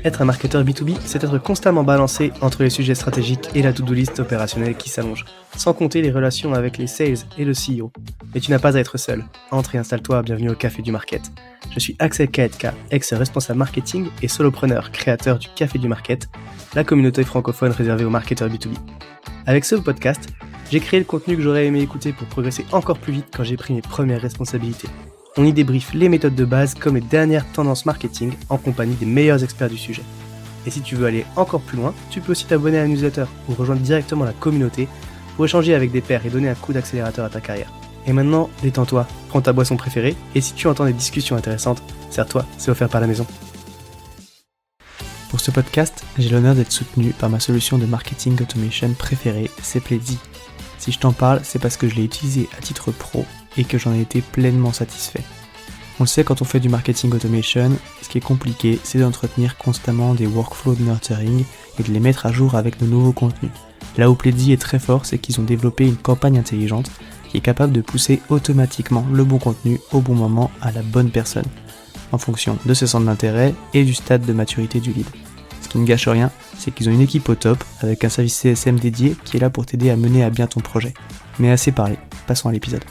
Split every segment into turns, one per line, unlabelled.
Être un marketeur B2B, c'est être constamment balancé entre les sujets stratégiques et la to-do list opérationnelle qui s'allonge, sans compter les relations avec les sales et le CEO. Mais tu n'as pas à être seul. Entre et installe-toi, bienvenue au Café du Market. Je suis Axel Kaetka, ex-responsable marketing et solopreneur, créateur du Café du Market, la communauté francophone réservée aux marketeurs B2B. Avec ce podcast, j'ai créé le contenu que j'aurais aimé écouter pour progresser encore plus vite quand j'ai pris mes premières responsabilités. On y débriefe les méthodes de base comme les dernières tendances marketing en compagnie des meilleurs experts du sujet. Et si tu veux aller encore plus loin, tu peux aussi t'abonner à la newsletter ou rejoindre directement la communauté pour échanger avec des pairs et donner un coup d'accélérateur à ta carrière. Et maintenant, détends-toi, prends ta boisson préférée et si tu entends des discussions intéressantes, sers-toi, c'est offert par la maison. Pour ce podcast, j'ai l'honneur d'être soutenu par ma solution de marketing automation préférée, c'est Pledzi. Si je t'en parle, c'est parce que je l'ai utilisé à titre pro et que j'en ai été pleinement satisfait. On le sait, quand on fait du marketing automation, ce qui est compliqué, c'est d'entretenir constamment des workflows de nurturing et de les mettre à jour avec de nouveaux contenus. Là où Pledzi est très fort, c'est qu'ils ont développé une campagne intelligente qui est capable de pousser automatiquement le bon contenu au bon moment à la bonne personne, en fonction de ses centres d'intérêt et du stade de maturité du lead. Ce qui ne gâche rien, c'est qu'ils ont une équipe au top, avec un service CSM dédié qui est là pour t'aider à mener à bien ton projet. Mais assez parlé, passons à l'épisode.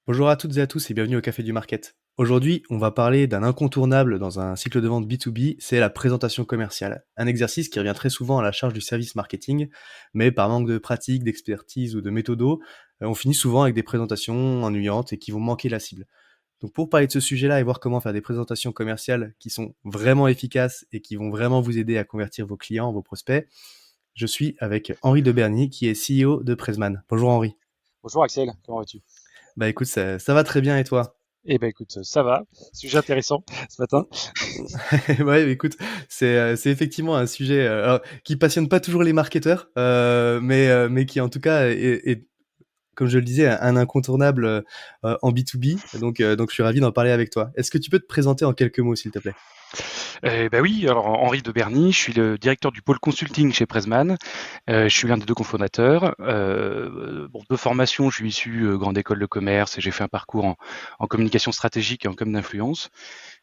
Bonjour à toutes et à tous et bienvenue au Café du Market. Aujourd'hui, on va parler d'un incontournable dans un cycle de vente B2B, c'est la présentation commerciale. Un exercice qui revient très souvent à la charge du service marketing, mais par manque de pratique, d'expertise ou de méthodo, on finit souvent avec des présentations ennuyantes et qui vont manquer la cible. Donc pour parler de ce sujet-là et voir comment faire des présentations commerciales qui sont vraiment efficaces et qui vont vraiment vous aider à convertir vos clients, vos prospects, je suis avec Henri de Berny qui est CEO de Pressman. Bonjour Henri.
Bonjour Axel, comment vas-tu?
Bah écoute, ça va très bien et toi?
Eh ben écoute, ça va. Sujet intéressant ce matin.
Ouais, écoute, c'est effectivement un sujet alors, qui passionne pas toujours les marketeurs, mais qui en tout cas est, comme je le disais, un incontournable en B2B. Donc je suis ravi d'en parler avec toi. Est-ce que tu peux te présenter en quelques mots, s'il te plaît?
Ben oui, alors Henri de Berny, je suis le directeur du pôle consulting chez Pressman. Je suis l'un des deux cofondateurs. De formation, je suis issu grande école de commerce et j'ai fait un parcours en communication stratégique et en com d'influence.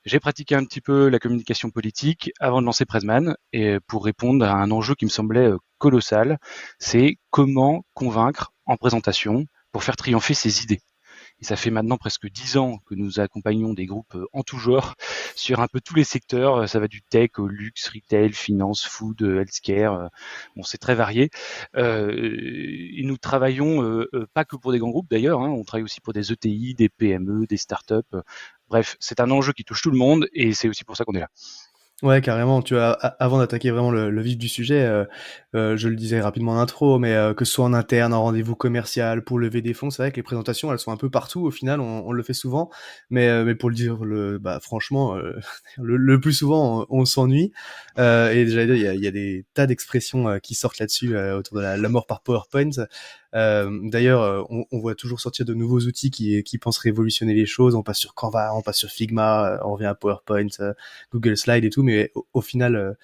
J'ai pratiqué un petit peu la communication politique avant de lancer Pressman et pour répondre à un enjeu qui me semblait colossal, c'est comment convaincre en présentation pour faire triompher ses idées. Et ça fait maintenant presque 10 ans que nous accompagnons des groupes en tout genre sur un peu tous les secteurs. Ça va du tech au luxe, retail, finance, food, healthcare. Bon, c'est très varié. Et nous travaillons pas que pour des grands groupes d'ailleurs. On travaille aussi pour des ETI, des PME, des startups. Bref, c'est un enjeu qui touche tout le monde et c'est aussi pour ça qu'on est là.
Ouais, carrément. Tu vois, avant d'attaquer vraiment le vif du sujet, je le disais rapidement en intro, mais que ce soit en interne, en rendez-vous commercial, pour lever des fonds, c'est vrai que les présentations, elles sont un peu partout. Au final, on le fait souvent, mais pour le dire, franchement, le plus souvent, on s'ennuie. Et j'allais dire, il y a des tas d'expressions qui sortent là-dessus autour de la mort par PowerPoint. D'ailleurs, on voit toujours sortir de nouveaux outils qui pensent révolutionner les choses. On passe sur Canva, on passe sur Figma, on revient à PowerPoint, Google Slide et tout, mais au final,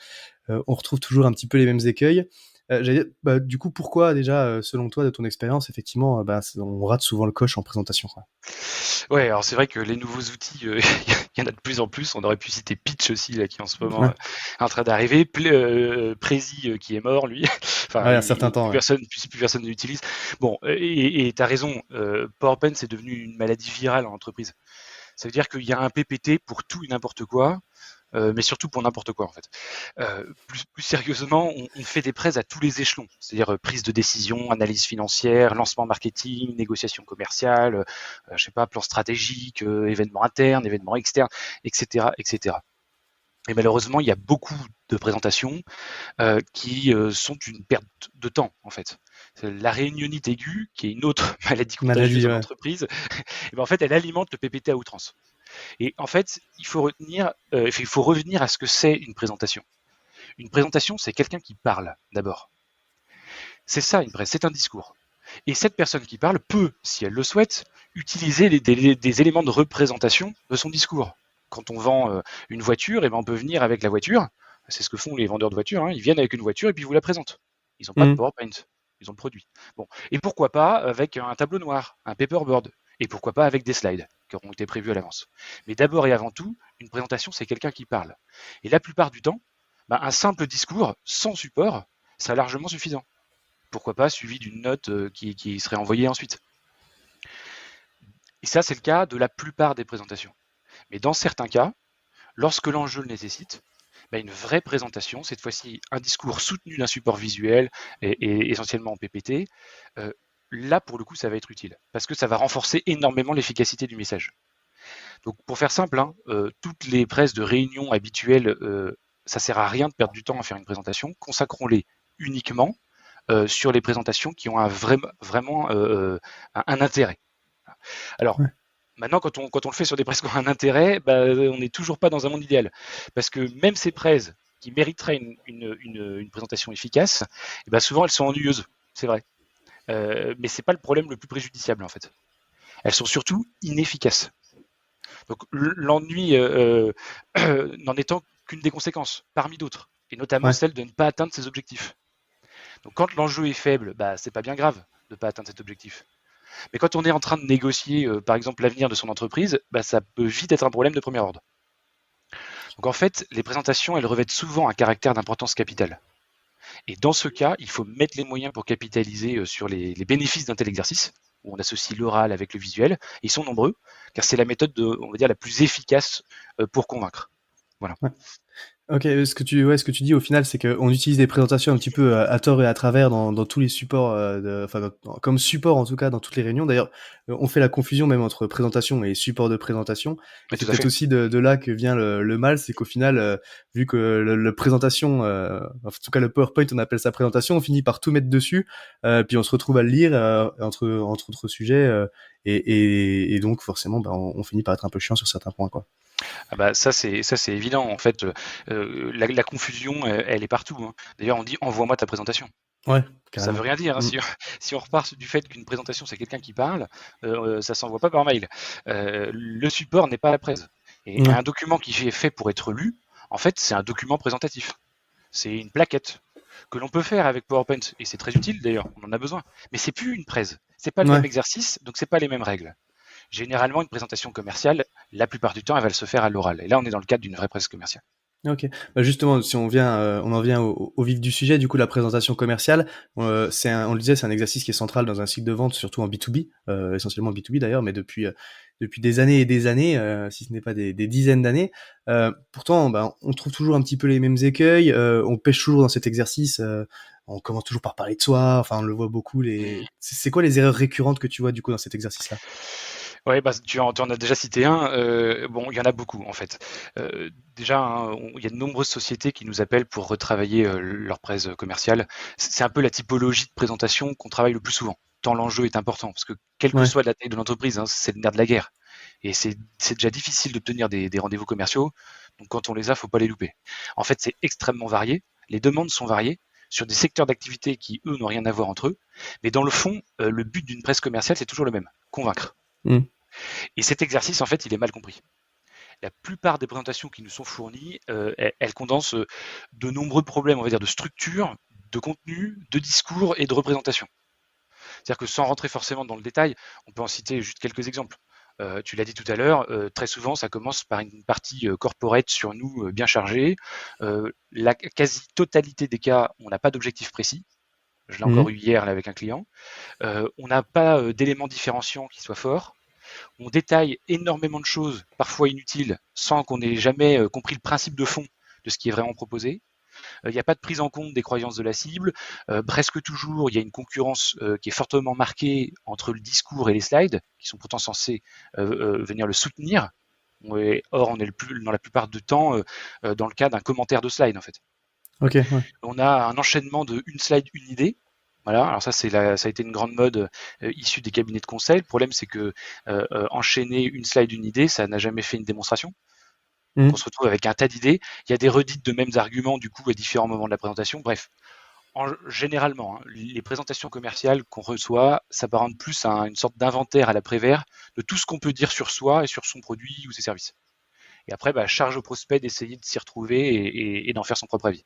on retrouve toujours un petit peu les mêmes écueils. J'allais dire, du coup, pourquoi déjà, selon toi, de ton expérience, effectivement, on rate souvent le coche en présentation, quoi.
Ouais, alors c'est vrai que les nouveaux outils, il y en a de plus en plus. On aurait pu citer Pitch aussi, là, qui en ce moment
Ouais,
est en train d'arriver. Prezi, qui est mort, lui. Enfin,
ouais, un certain temps, ouais.
plus personne ne l'utilise. Bon, et t'as raison. PowerPoint, c'est devenu une maladie virale en entreprise. Ça veut dire qu'il y a un PPT pour tout et n'importe quoi. Mais surtout pour n'importe quoi en fait. Plus sérieusement, on fait des prêts à tous les échelons, c'est-à-dire prise de décision, analyse financière, lancement marketing, négociation commerciale, je sais pas, plan stratégique, événements internes, événements externes, etc., etc. Et malheureusement, il y a beaucoup de présentations qui sont une perte de temps en fait. La réunionnite aiguë, qui est une autre maladie contagieuse
Maladie,
en
ouais.
entreprise, et ben en fait, elle alimente le PPT à outrance. Et en fait, il faut revenir à ce que c'est une présentation. Une présentation, c'est quelqu'un qui parle d'abord. C'est ça une presse, c'est un discours. Et cette personne qui parle peut, si elle le souhaite, utiliser des éléments de représentation de son discours. Quand on vend une voiture, et ben on peut venir avec la voiture. C'est ce que font les vendeurs de voitures. Ils viennent avec une voiture et puis ils vous la présentent. Ils n'ont pas de
Mmh.
PowerPoint. Ils ont le produit. Bon. Et pourquoi pas avec un tableau noir, un paperboard, Et pourquoi pas avec des slides qui auront été prévus à l'avance. Mais d'abord et avant tout, une présentation, c'est quelqu'un qui parle. Et la plupart du temps, un simple discours sans support serait largement suffisant. Pourquoi pas suivi d'une note qui serait envoyée ensuite. Et ça, c'est le cas de la plupart des présentations. Mais dans certains cas, lorsque l'enjeu le nécessite, une vraie présentation, cette fois-ci un discours soutenu d'un support visuel et essentiellement en PPT, là pour le coup ça va être utile parce que ça va renforcer énormément l'efficacité du message. Donc pour faire simple, toutes les presses de réunion habituelles, ça sert à rien de perdre du temps à faire une présentation, consacrons-les uniquement sur les présentations qui ont vraiment un intérêt. Alors,
Ouais.
maintenant, quand on le fait sur des presses qui ont un intérêt, on n'est toujours pas dans un monde idéal. Parce que même ces presses qui mériteraient une présentation efficace, souvent elles sont ennuyeuses, c'est vrai. Mais c'est pas le problème le plus préjudiciable en fait. Elles sont surtout inefficaces. Donc l'ennui n'en étant qu'une des conséquences, parmi d'autres, et notamment
Ouais.
celle de ne pas atteindre ses objectifs. Donc quand l'enjeu est faible, c'est pas bien grave de ne pas atteindre cet objectif. Mais quand on est en train de négocier, par exemple, l'avenir de son entreprise, ça peut vite être un problème de premier ordre. Donc en fait, les présentations, elles revêtent souvent un caractère d'importance capitale. Et dans ce cas, il faut mettre les moyens pour capitaliser sur les bénéfices d'un tel exercice, où on associe l'oral avec le visuel. Ils sont nombreux, car c'est la méthode, on va dire, la plus efficace pour convaincre. Voilà.
Ouais. Ok, ce que tu dis au final, c'est qu'on utilise des présentations un petit peu à tort et à travers dans tous les supports, comme support en tout cas dans toutes les réunions. D'ailleurs, on fait la confusion même entre présentation et support de présentation. Et
Mais
c'est
tout à
peut-être
fait.
aussi de là que vient le mal, c'est qu'au final, vu que le présentation, en tout cas le PowerPoint, on appelle ça présentation, on finit par tout mettre dessus, puis on se retrouve à le lire entre autres sujets, et donc forcément, on finit par être un peu chiant sur certains points, quoi.
Ça c'est évident. En fait, la confusion, elle est partout. D'ailleurs, on dit envoie-moi ta présentation.
Ouais,
Ça veut
carrément.
rien dire.
Mm.
Si on repart du fait qu'une présentation c'est quelqu'un qui parle, ça s'envoie pas par mail. Le support n'est pas la presse. Et
Ouais.
un document qui est fait pour être lu, en fait, c'est un document présentatif. C'est une plaquette que l'on peut faire avec PowerPoint et c'est très utile d'ailleurs. On en a besoin. Mais c'est plus une presse. C'est pas le même
Ouais.
exercice, donc c'est pas les mêmes règles. Généralement, une présentation commerciale, la plupart du temps, elle va se faire à l'oral. Et là, on est dans le cadre d'une vraie presse commerciale.
Ok. Justement, si on en vient au vif du sujet, du coup, la présentation commerciale, on le disait, c'est un exercice qui est central dans un cycle de vente, surtout en B2B, essentiellement B2B d'ailleurs, mais depuis des années et des années, si ce n'est pas des dizaines d'années. Pourtant, on trouve toujours un petit peu les mêmes écueils, on pêche toujours dans cet exercice, on commence toujours par parler de soi, enfin, on le voit beaucoup. C'est quoi les erreurs récurrentes que tu vois du coup dans cet exercice-là?
Ouais, tu en as déjà cité un. Bon, il y en a beaucoup en fait. Déjà, il y a de nombreuses sociétés qui nous appellent pour retravailler leur presse commerciale. C'est un peu la typologie de présentation qu'on travaille le plus souvent, tant l'enjeu est important, parce que quelle que
Ouais.
soit la taille de l'entreprise, c'est le nerf de la guerre. Et c'est déjà difficile d'obtenir des rendez-vous commerciaux, donc quand on les a, faut pas les louper. En fait, c'est extrêmement varié. Les demandes sont variées sur des secteurs d'activité qui, eux, n'ont rien à voir entre eux. Mais dans le fond, le but d'une presse commerciale, c'est toujours le même, convaincre.
Mm.
Et cet exercice, en fait, il est mal compris. La plupart des présentations qui nous sont fournies, elles condensent de nombreux problèmes, on va dire, de structure, de contenu, de discours et de représentation. C'est-à-dire que sans rentrer forcément dans le détail, on peut en citer juste quelques exemples. Tu l'as dit tout à l'heure, très souvent ça commence par une partie corporate sur nous bien chargée. La quasi-totalité des cas, on n'a pas d'objectif précis. Je l'ai encore
Mhm.
eu hier là, avec un client. On n'a pas d'éléments différenciants qui soient forts. On détaille énormément de choses, parfois inutiles, sans qu'on ait jamais compris le principe de fond de ce qui est vraiment proposé. Il n'y a pas de prise en compte des croyances de la cible. Presque toujours, il y a une concurrence qui est fortement marquée entre le discours et les slides, qui sont pourtant censés venir le soutenir. Or, on est dans la plupart du temps dans le cas d'un commentaire de slide, en fait.
Ok, ouais.
On a un enchaînement de une slide, une idée. Voilà, alors ça, ça a été une grande mode issue des cabinets de conseil. Le problème, c'est que enchaîner une slide, une idée, ça n'a jamais fait une démonstration. Donc on
Mhm.
se retrouve avec un tas d'idées. Il y a des redites de mêmes arguments du coup à différents moments de la présentation. Bref, généralement, les présentations commerciales qu'on reçoit s'apparentent plus à une sorte d'inventaire à la Prévert de tout ce qu'on peut dire sur soi et sur son produit ou ses services. Et après, charge au prospect d'essayer de s'y retrouver et d'en faire son propre avis.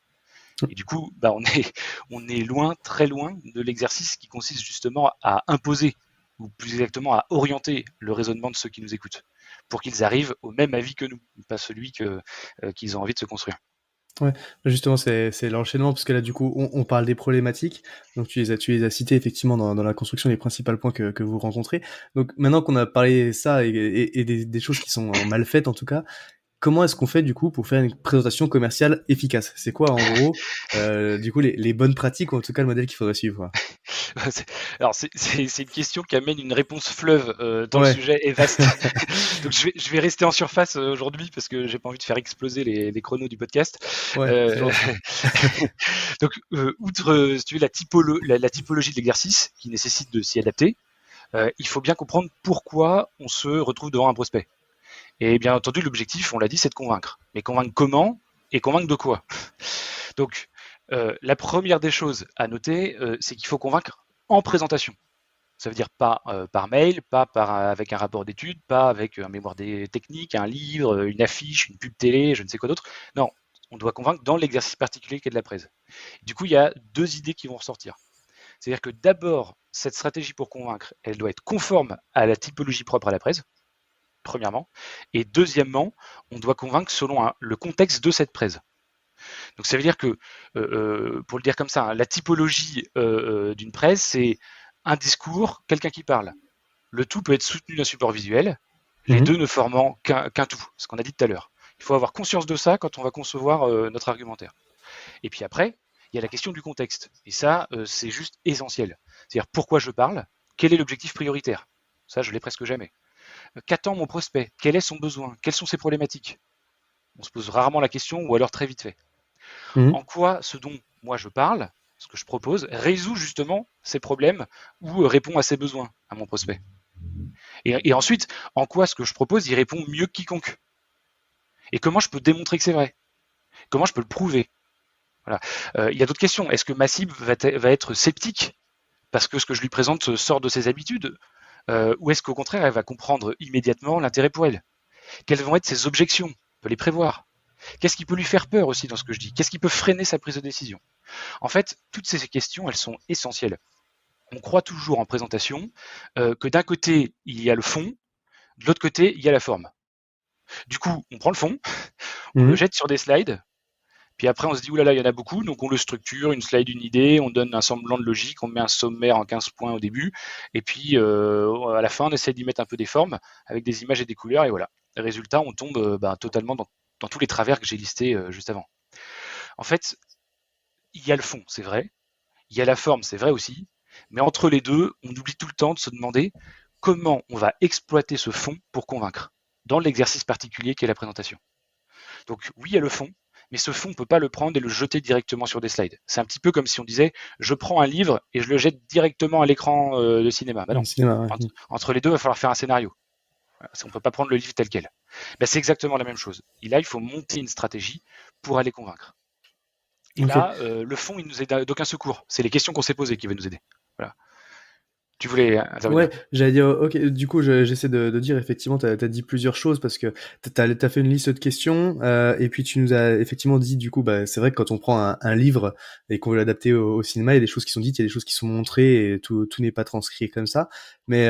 Et du coup, on est loin, très loin de l'exercice qui consiste justement à imposer ou plus exactement à orienter le raisonnement de ceux qui nous écoutent, pour qu'ils arrivent au même avis que nous, pas celui qu'ils ont envie de se construire.
Ouais, justement, c'est l'enchaînement, parce que là, du coup, on parle des problématiques. Donc, tu les as cités effectivement dans la construction, les principaux points que vous rencontrez. Donc, maintenant qu'on a parlé ça et des choses qui sont mal faites, en tout cas, comment est-ce qu'on fait, du coup, pour faire une présentation commerciale efficace? C'est quoi, en gros, du coup, les bonnes pratiques, ou en tout cas, le modèle qu'il faudrait suivre, quoi?
Alors, c'est une question qui amène une réponse fleuve, tant le
Ouais,
sujet est vaste. Donc, je vais rester en surface aujourd'hui parce que j'ai pas envie de faire exploser les chronos du podcast.
ouais, c'est
Euh,
gentil.
donc, outre si tu veux, la typologie de l'exercice qui nécessite de s'y adapter, il faut bien comprendre pourquoi on se retrouve devant un prospect. Et bien entendu, l'objectif, on l'a dit, c'est de convaincre. Mais convaincre comment et convaincre de quoi? Donc, la première des choses à noter, c'est qu'il faut convaincre en présentation. Ça veut dire pas par mail, pas avec un rapport d'études, pas avec un mémoire technique, un livre, une affiche, une pub télé, je ne sais quoi d'autre. Non, on doit convaincre dans l'exercice particulier qu'est de la presse. Du coup, il y a deux idées qui vont ressortir. C'est-à-dire que d'abord, cette stratégie pour convaincre, elle doit être conforme à la typologie propre à la presse, premièrement. Et deuxièmement, on doit convaincre selon le contexte de cette presse. Donc ça veut dire que, pour le dire comme ça, hein, la typologie d'une presse, c'est un discours, quelqu'un qui parle. Le tout peut être soutenu d'un support visuel, les
Mhm.
deux ne formant qu'un tout, ce qu'on a dit tout à l'heure. Il faut avoir conscience de ça quand on va concevoir notre argumentaire. Et puis après, il y a la question du contexte. Et ça, c'est juste essentiel. C'est-à-dire pourquoi je parle, quel est l'objectif prioritaire. Ça, je l'ai presque jamais. Qu'attend mon prospect? Quel est son besoin? Quelles sont ses problématiques? On se pose rarement la question ou alors très vite fait.
Mhm.
En quoi ce dont moi je parle, ce que je propose, résout justement ses problèmes ou répond à ses besoins à mon prospect. Et ensuite, en quoi ce que je propose y répond mieux que quiconque. Et comment je peux démontrer que c'est vrai. Comment je peux le prouver. Voilà. Il y a d'autres questions. Est-ce que ma cible va être sceptique parce que ce que je lui présente sort de ses habitudes, ou est-ce qu'au contraire elle va comprendre immédiatement l'intérêt pour elle? Quelles vont être ses objections? On peut les prévoir. Qu'est-ce qui peut lui faire peur aussi dans ce que je dis? Qu'est-ce qui peut freiner sa prise de décision? En fait, toutes ces questions, elles sont essentielles. On croit toujours en présentation que d'un côté, il y a le fond, de l'autre côté, il y a la forme. Du coup, on prend le fond, on le
Mhm.
jette sur des slides, puis après on se dit, oulala, il y en a beaucoup, donc on le structure, une slide, une idée, on donne un semblant de logique, on met un sommaire en 15 points au début, et puis à la fin, on essaie d'y mettre un peu des formes, avec des images et des couleurs, et voilà. Résultat, on tombe totalement dans tous les travers que j'ai listés juste avant. En fait, il y a le fond, c'est vrai, il y a la forme, c'est vrai aussi, mais entre les deux, on oublie tout le temps de se demander comment on va exploiter ce fond pour convaincre, dans l'exercice particulier qui est la présentation. Donc oui, il y a le fond, mais ce fond, on ne peut pas le prendre et le jeter directement sur des slides. C'est un petit peu comme si on disait, je prends un livre et je le jette directement à l'écran de cinéma. Bah
Le
non,
cinéma, ouais.
entre les deux, il va falloir faire un scénario. On ne peut pas prendre le livre tel quel. Bah, c'est exactement la même chose. Et là, il faut monter une stratégie pour aller convaincre. Et
Ok.
là, le fond, il nous aide d'aucun secours. C'est les questions qu'on s'est posées qui vont nous aider. Voilà. Tu voulais
Ouais,
intervenir.
j'allais dire, ok, du coup, j'essaie de dire, effectivement, t'as dit plusieurs choses, parce que t'as fait une liste de questions, et puis tu nous as effectivement dit, du coup, bah, c'est vrai que quand on prend un livre et qu'on veut l'adapter au cinéma, il y a des choses qui sont dites, il y a des choses qui sont montrées, et tout n'est pas transcrit comme ça. Mais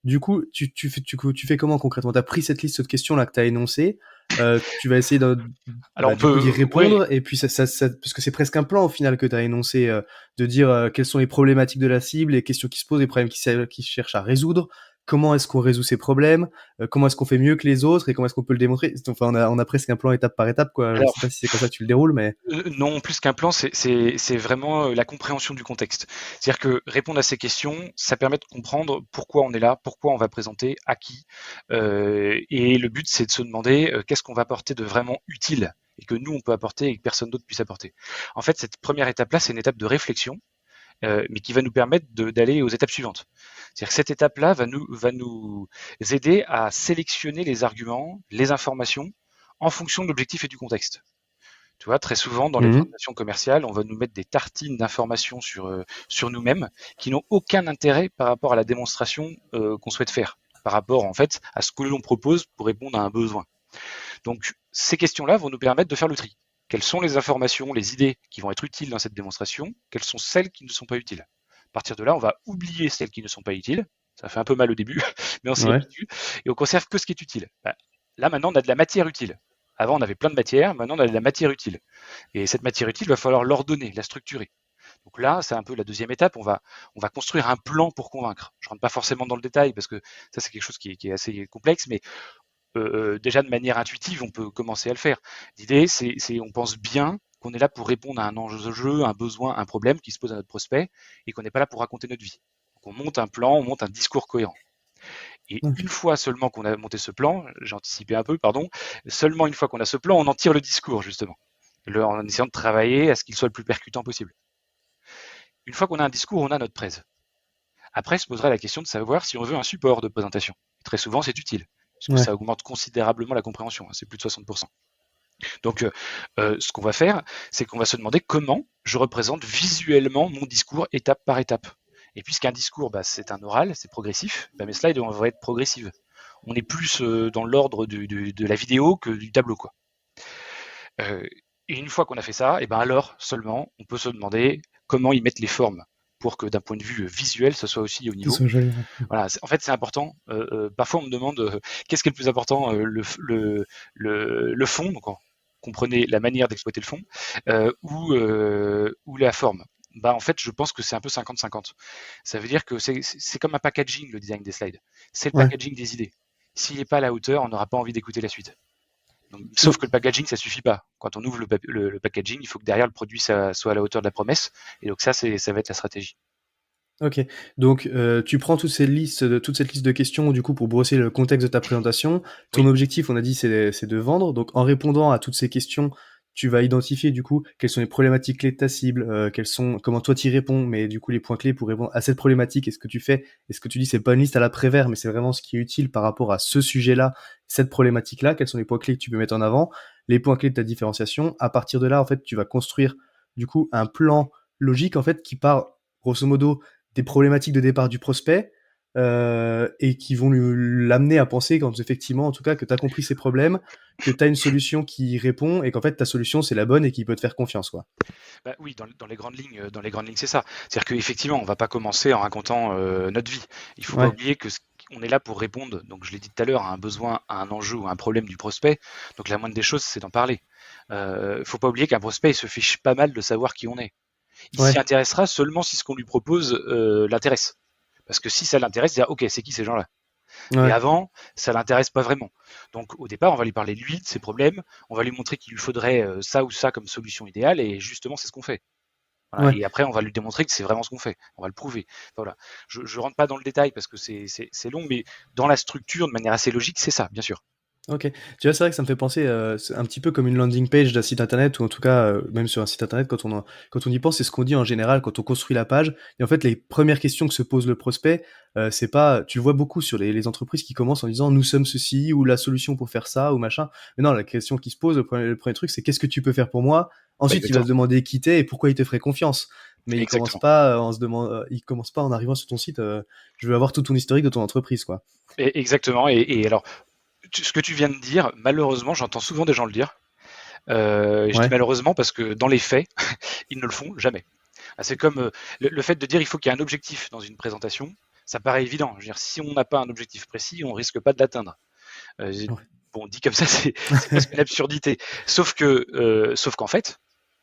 du coup, tu fais comment concrètement? T'as pris cette liste de questions là que t'as énoncée, tu vas essayer
Alors on
du coup, d'y
peut, ouais,
répondre, et puis parce que c'est presque un plan au final que t'as énoncé, de dire quelles sont les problématiques de la cible, les questions qui se posent, les problèmes qui cherchent à résoudre, comment est-ce qu'on résout ces problèmes, comment est-ce qu'on fait mieux que les autres, et comment est-ce qu'on peut le démontrer. Enfin, on a presque un plan étape par étape, quoi. Je
alors
sais pas si c'est comme ça que tu le déroules, mais...
non, plus qu'un plan, c'est vraiment la compréhension du contexte. C'est-à-dire que répondre à ces questions, ça permet de comprendre pourquoi on est là, pourquoi on va présenter, à qui. Et le but, c'est de se demander qu'est-ce qu'on va apporter de vraiment utile et que nous, on peut apporter et que personne d'autre puisse apporter. En fait, cette première étape-là, c'est une étape de réflexion, mais qui va nous permettre d'aller aux étapes suivantes. C'est-à-dire que cette étape-là va nous aider à sélectionner les arguments, les informations en fonction de l'objectif et du contexte. Tu vois, très souvent dans les
Mhm.
présentations commerciales, on va nous mettre des tartines d'informations sur nous-mêmes qui n'ont aucun intérêt par rapport à la démonstration qu'on souhaite faire, par rapport en fait à ce que l'on propose pour répondre à un besoin. Donc ces questions-là vont nous permettre de faire le tri. Quelles sont les informations, les idées qui vont être utiles dans cette démonstration? Quelles sont celles qui ne sont pas utiles? À partir de là, on va oublier celles qui ne sont pas utiles Ça fait un peu mal au début, mais on s'y
Ouais.
habitue. Et on conserve que ce qui est utile. Bah, là, maintenant, on a de la matière utile. Avant, on avait plein de matière. Maintenant, on a de la matière utile. Et cette matière utile, il va falloir l'ordonner, la structurer. Donc là, c'est un peu la deuxième étape. On va construire un plan pour convaincre. Je rentre pas forcément dans le détail parce que ça, c'est quelque chose qui est assez complexe, mais déjà de manière intuitive, on peut commencer à le faire. L'idée, c'est on pense bien qu'on est là pour répondre à un enjeu, un besoin, un problème qui se pose à notre prospect et qu'on n'est pas là pour raconter notre vie. Donc on monte un plan, on monte un discours cohérent. Et
Ok.
une fois seulement qu'on a monté ce plan, j'ai anticipé un peu, pardon, seulement une fois qu'on a ce plan, on en tire le discours, justement, en essayant de travailler à ce qu'il soit le plus percutant possible. Une fois qu'on a un discours, on a notre presse. Après, se posera la question de savoir si on veut un support de présentation. Très souvent, c'est utile, puisque
Ouais.
ça augmente considérablement la compréhension, c'est plus de 60%. Donc, ce qu'on va faire, c'est qu'on va se demander comment je représente visuellement mon discours étape par étape. Et puisqu'un discours, bah, c'est un oral, c'est progressif, bah, mes slides vont être progressives. On est plus dans l'ordre de la vidéo que du tableau, quoi. Euh, et une fois qu'on a fait ça, et ben alors seulement, on peut se demander comment y mettre les formes pour que d'un point de vue visuel, ce soit aussi au
Ce
niveau.
soit joli.
Voilà, en fait, c'est important. Parfois, on me demande qu'est-ce qui est le plus important, le fond, donc comprenez la manière d'exploiter le fond, ou la forme. Bah, en fait, je pense que c'est un peu 50-50. Ça veut dire que c'est comme un packaging, le design des slides. C'est le
Ouais.
packaging des idées. S'il n'est pas à la hauteur, on n'aura pas envie d'écouter la suite. Donc, sauf
Donc,
que le packaging, ça suffit pas. Quand on ouvre le packaging, il faut que derrière le produit soit à la hauteur de la promesse. Et donc ça va être la stratégie.
ok. Donc, tu prends toute cette liste de questions, du coup, pour brosser le contexte de ta présentation. Ton
Oui,
objectif, on a dit, c'est de vendre. Donc, en répondant à toutes ces questions, tu vas identifier, du coup, quelles sont les problématiques clés de ta cible, comment toi t'y réponds, mais du coup, les points clés pour répondre à cette problématique, et ce que tu fais, et ce que tu dis, c'est pas une liste à l'après-vert, mais c'est vraiment ce qui est utile par rapport à ce sujet-là, cette problématique-là, quels sont les points clés que tu peux mettre en avant, les points clés de ta différenciation. À partir de là, en fait, tu vas construire, du coup, un plan logique, en fait, qui part, grosso modo, des problématiques de départ du prospect et qui vont l'amener à penser quand effectivement, en tout cas, que tu as compris ses problèmes, que tu as une solution qui y répond et qu'en fait ta solution c'est la bonne et qui peut te faire confiance, quoi.
bah oui, dans les grandes lignes, c'est ça. C'est-à-dire qu'effectivement, on va pas commencer en racontant notre vie. Il faut pas
Ouais,
oublier que on est là pour répondre. Donc, je l'ai dit tout à l'heure, à un besoin, à un enjeu ou à un problème du prospect. Donc, la moindre des choses, c'est d'en parler. Faut pas oublier qu'un prospect, il se fiche pas mal de savoir qui on est. Il s'y
ouais,
intéressera seulement si ce qu'on lui propose l'intéresse. Parce que si ça l'intéresse, il dira ok, c'est qui ces gens-là. Mais
ouais,
avant, ça l'intéresse pas vraiment. Donc au départ, on va lui parler de lui, de ses problèmes, on va lui montrer qu'il lui faudrait ça ou ça comme solution idéale, et justement, c'est ce qu'on fait. Voilà.
ouais.
Et après, on va lui démontrer que c'est vraiment ce qu'on fait. On va le prouver. Voilà. Je rentre pas dans le détail parce que c'est long, mais dans la structure, de manière assez logique, c'est ça, bien sûr.
Ok. Tu vois, c'est vrai que ça me fait penser c'est un petit peu comme une landing page d'un site internet, ou en tout cas, même sur un site internet, quand on y pense, c'est ce qu'on dit en général quand on construit la page. Et en fait, les premières questions que se pose le prospect, c'est pas, tu le vois beaucoup sur les entreprises qui commencent en disant nous sommes ceci, ou la solution pour faire ça, ou machin. Mais non, la question qui se pose, le premier truc, c'est qu'est-ce que tu peux faire pour moi?
Ouais,
Ensuite, il va
exactement.
se demander qui t'es et pourquoi il te ferait confiance. Mais
Exactement.
il commence pas en arrivant sur ton site, je veux avoir tout ton historique de ton entreprise, quoi.
Exactement. Et alors, ce que tu viens de dire, malheureusement, j'entends souvent des gens le dire. Je dis
Ouais.
malheureusement parce que dans les faits, ils ne le font jamais. Ah, c'est comme le fait de dire il faut qu'il y ait un objectif dans une présentation. Ça paraît évident. Je veux dire, si on n'a pas un objectif précis, on risque pas de l'atteindre. Euh,
Ouais.
bon, dit comme ça, c'est presque une absurdité. Sauf qu'en fait,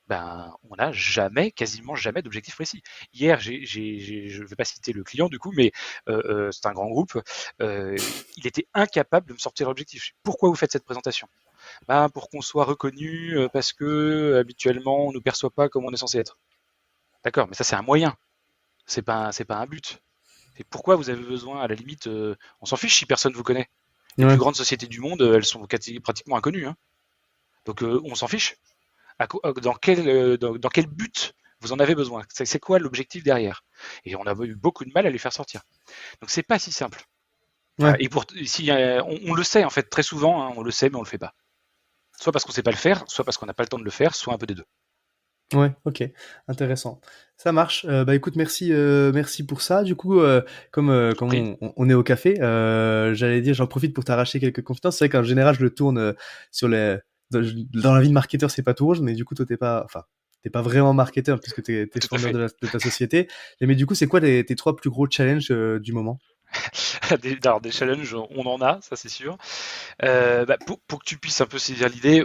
ben, on n'a jamais, quasiment jamais d'objectif précis. Hier, je ne vais pas citer le client du coup, mais c'est un grand groupe. Il était incapable de me sortir l'objectif. Pourquoi vous faites cette présentation? Ben, pour qu'on soit reconnu, parce que habituellement, on ne nous perçoit pas comme on est censé être. D'accord, mais ça c'est un moyen. C'est pas un but. Et pourquoi vous avez besoin, à la limite, on s'en fiche si personne vous connaît. Les plus
Ouais.
grandes sociétés du monde, elles sont pratiquement inconnues, hein. Donc on s'en fiche. Dans quel but vous en avez besoin? C'est quoi l'objectif derrière? Et on a eu beaucoup de mal à les faire sortir. Donc c'est pas si simple. Voilà.
Ouais.
Et si, on le sait en fait très souvent, hein, on le sait mais on le fait pas. Soit parce qu'on sait pas le faire, soit parce qu'on n'a pas le temps de le faire, soit un peu des deux.
Ouais, ok, intéressant. Ça marche. Bah écoute, merci pour ça. Du coup,
Je t'en
comme
prie.
on est au café, j'allais dire, j'en profite pour t'arracher quelques confidences. C'est vrai qu'en général, je le tourne sur les dans la vie de marketeur, c'est pas tout rouge, mais du coup, toi, t'es pas vraiment marketeur puisque t'es
Tout à
founder
fait.
de ta société. Mais du coup, c'est quoi tes trois plus gros challenges du moment?
des challenges, on en a, ça c'est sûr. Pour que tu puisses un peu saisir l'idée,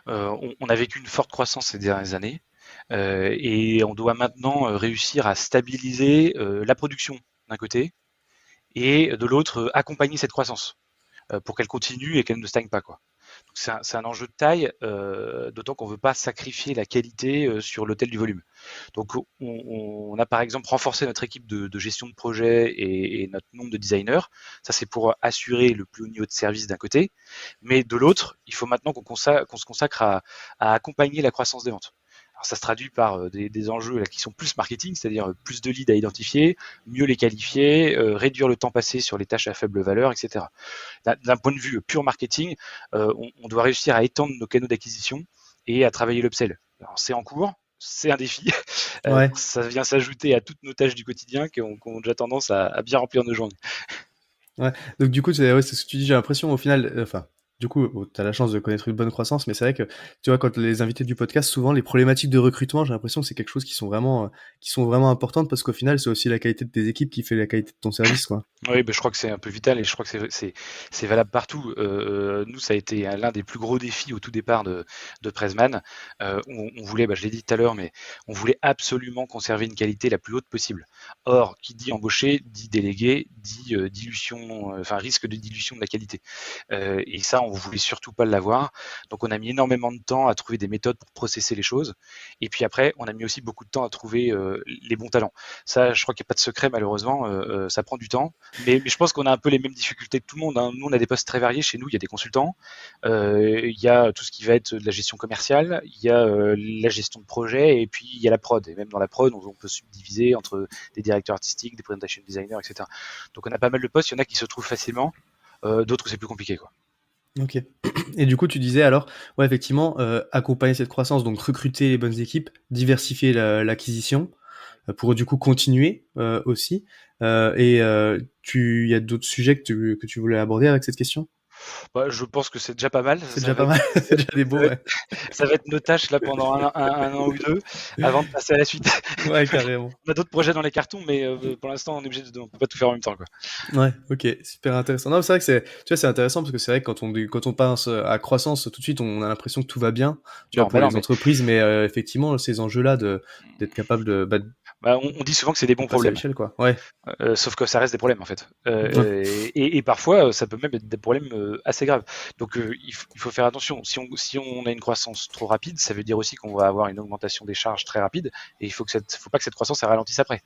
on a vécu une forte croissance ces dernières années et on doit maintenant réussir à stabiliser la production d'un côté et de l'autre accompagner cette croissance pour qu'elle continue et qu'elle ne stagne pas, quoi. Donc c'est un enjeu de taille, d'autant qu'on ne veut pas sacrifier la qualité sur l'autel du volume. Donc on a par exemple renforcé notre équipe de gestion de projet et notre nombre de designers. Ça c'est pour assurer le plus haut niveau de service d'un côté, mais de l'autre, il faut maintenant qu'on se consacre à accompagner la croissance des ventes. Alors ça se traduit par des enjeux là, qui sont plus marketing, c'est-à-dire plus de leads à identifier, mieux les qualifier, réduire le temps passé sur les tâches à faible valeur, etc. D'un point de vue pur marketing, on doit réussir à étendre nos canaux d'acquisition et à travailler l'upsell. Alors c'est en cours, c'est un défi.
Ouais.
Ça vient s'ajouter à toutes nos tâches du quotidien qui ont déjà tendance à bien remplir nos journées.
Ouais. Donc du coup, c'est ce que tu dis, j'ai l'impression au final, enfin, du coup, tu as la chance de connaître une bonne croissance, mais c'est vrai que, tu vois, quand les invités du podcast, souvent, les problématiques de recrutement, j'ai l'impression que c'est quelque chose qui sont vraiment importantes parce qu'au final, c'est aussi la qualité de tes équipes qui fait la qualité de ton service, quoi.
Oui, je crois que c'est un peu vital et je crois que c'est valable partout. Nous, ça a été l'un des plus gros défis au tout départ de Pressman. On voulait, je l'ai dit tout à l'heure, mais on voulait absolument conserver une qualité la plus haute possible. Or, qui dit embaucher, dit délégué, dit dilution, enfin risque de dilution de la qualité. Et ça, on voulait surtout pas l'avoir. Donc, on a mis énormément de temps à trouver des méthodes pour processer les choses. Et puis après, on a mis aussi beaucoup de temps à trouver les bons talents. Ça, je crois qu'il n'y a pas de secret, malheureusement. Ça prend du temps. Mais je pense qu'on a un peu les mêmes difficultés que tout le monde, hein. Nous, on a des postes très variés. Chez nous, il y a des consultants, il y a tout ce qui va être de la gestion commerciale, il y a la gestion de projet, et puis il y a la prod. Et même dans la prod, on peut subdiviser entre des directeurs artistiques, des presentation designers, etc. Donc on a pas mal de postes. Il y en a qui se trouvent facilement, d'autres c'est plus compliqué, quoi.
Ok. Et du coup, tu disais alors, ouais, effectivement, accompagner cette croissance, donc recruter les bonnes équipes, diversifier l'acquisition, pour du coup continuer aussi. Il y a d'autres sujets que tu voulais aborder avec cette question?
Je pense que c'est déjà pas mal.
C'est déjà pas mal, c'est déjà des beaux, ouais.
Ça va être nos tâches là pendant un an ou deux avant de passer à la suite.
Ouais, carrément.
On a d'autres projets dans les cartons, mais pour l'instant, on peut pas tout faire en même temps, quoi.
Ouais, ok, super intéressant. Non, c'est vrai que tu vois, c'est intéressant parce que c'est vrai que quand on pense à croissance, tout de suite, on a l'impression que tout va bien, tu vois,
Non,
pour
non,
les
mais
entreprises, mais effectivement, ces enjeux-là d'être capable de
on dit souvent que c'est des bons
passer à
problèmes.
l'échelle, quoi. Ouais.
Sauf que ça reste des problèmes en fait.
Ouais.
Et parfois, ça peut même être des problèmes assez graves. Donc il faut faire attention. Si on a une croissance trop rapide, ça veut dire aussi qu'on va avoir une augmentation des charges très rapide. Et faut pas que cette croissance elle ralentisse après.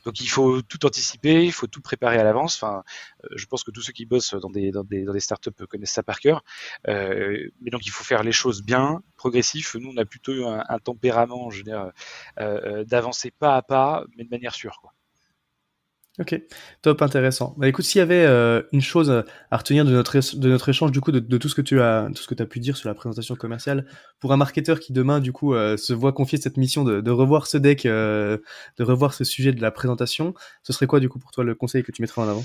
Donc il faut tout anticiper, il faut tout préparer à l'avance. Enfin, je pense que tous ceux qui bossent dans des startups connaissent ça par cœur. Mais donc il faut faire les choses bien, progressif. Nous, on a plutôt un tempérament, je veux dire, d'avancer pas à pas, mais de manière sûre, quoi.
Ok, top, intéressant. Bah écoute, s'il y avait une chose à retenir de notre échange, du coup, de tout ce que tout ce que tu as pu dire sur la présentation commerciale, pour un marketeur qui demain, du coup, se voit confier cette mission de revoir ce deck, de revoir ce sujet de la présentation, ce serait quoi, du coup, pour toi, le conseil que tu mettrais en avant?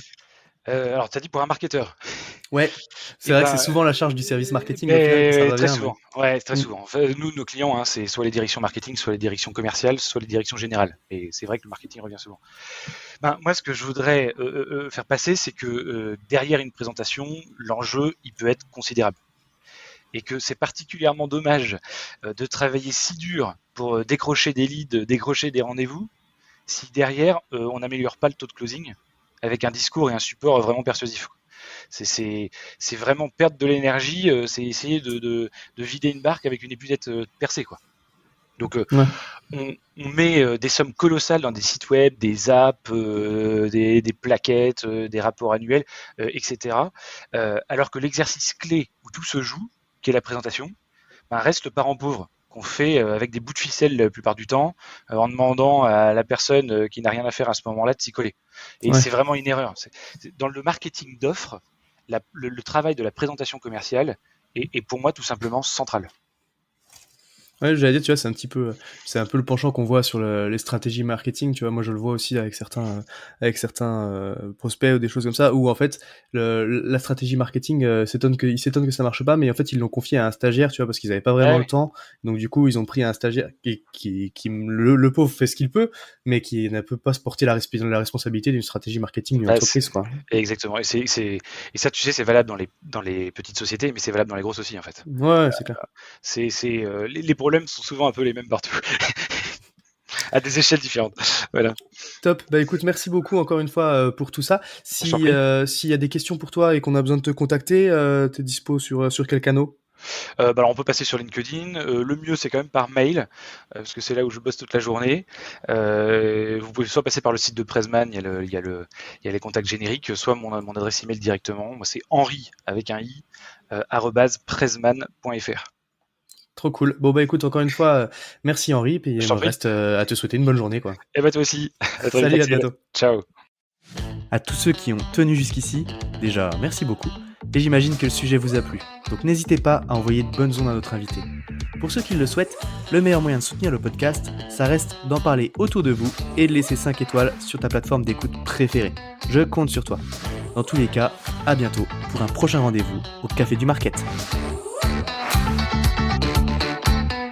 Alors, tu as dit pour un marketeur.
Ouais, c'est
Et
vrai que c'est souvent la charge du service marketing, au final, que ça
mais très
revient, mais...
souvent. Ouais, très
Mm.
souvent. Enfin, nous, nos clients, hein, c'est soit les directions marketing, soit les directions commerciales, soit les directions générales. Et c'est vrai que le marketing revient souvent. Moi, ce que je voudrais faire passer, c'est que derrière une présentation, l'enjeu, il peut être considérable. Et que c'est particulièrement dommage de travailler si dur pour décrocher des leads, décrocher des rendez-vous, si derrière, on n'améliore pas le taux de closing avec un discours et un support vraiment persuasif. C'est vraiment perdre de l'énergie, c'est essayer de vider une barque avec une épuisette percée, quoi. Donc
Ouais.
on met des sommes colossales dans des sites web, des apps, des plaquettes, des rapports annuels, etc. Alors que l'exercice clé où tout se joue, qui est la présentation, reste le parent pauvre qu'on fait avec des bouts de ficelle la plupart du temps, en demandant à la personne qui n'a rien à faire à ce moment-là de s'y coller. Et
Ouais.
c'est vraiment une erreur. Dans le marketing d'offres, le travail de la présentation commerciale est pour moi tout simplement central.
Ouais, j'allais dire, tu vois, c'est un peu le penchant qu'on voit sur les stratégies marketing, tu vois. Moi, je le vois aussi avec certains prospects ou des choses comme ça, où en fait, la stratégie marketing ils s'étonnent que ça marche pas, mais en fait, ils l'ont confié à un stagiaire, tu vois, parce qu'ils avaient pas vraiment le
Ouais,
temps. Donc, du coup, ils ont pris un stagiaire le pauvre fait ce qu'il peut, mais qui ne peut pas se porter la responsabilité d'une stratégie marketing d'une
bah,
entreprise, quoi.
exactement. Et ça, tu sais, c'est valable dans les petites sociétés, mais c'est valable dans les grosses aussi, en fait.
Ouais, c'est clair.
Les problèmes sont souvent un peu les mêmes partout, à des échelles différentes. Voilà,
Top. Bah écoute, merci beaucoup encore une fois pour tout ça.
je t'en prie.
S'il y a des questions pour toi et qu'on a besoin de te contacter, t'es dispo sur quel canal?
Bah alors on peut passer sur LinkedIn. Le mieux c'est quand même par mail, parce que c'est là où je bosse toute la journée. Vous pouvez soit passer par le site de Pressman, il y a les contacts génériques, soit mon adresse email directement. Moi c'est Henri avec un i @pressman.fr.
Trop cool. Bon bah écoute, encore une fois, merci Henri, puis
Je
il
t'en
me
prie.
reste à te souhaiter une bonne journée, quoi.
Et bah toi aussi. À très vite
Salut, à
Axel.
bientôt.
Ciao.
À tous ceux qui ont tenu jusqu'ici, déjà merci beaucoup, et j'imagine que le sujet vous a plu. Donc n'hésitez pas à envoyer de bonnes ondes à notre invité. Pour ceux qui le souhaitent, le meilleur moyen de soutenir le podcast, ça reste d'en parler autour de vous et de laisser 5 étoiles sur ta plateforme d'écoute préférée. Je compte sur toi. Dans tous les cas, à bientôt pour un prochain rendez-vous au Café du Market.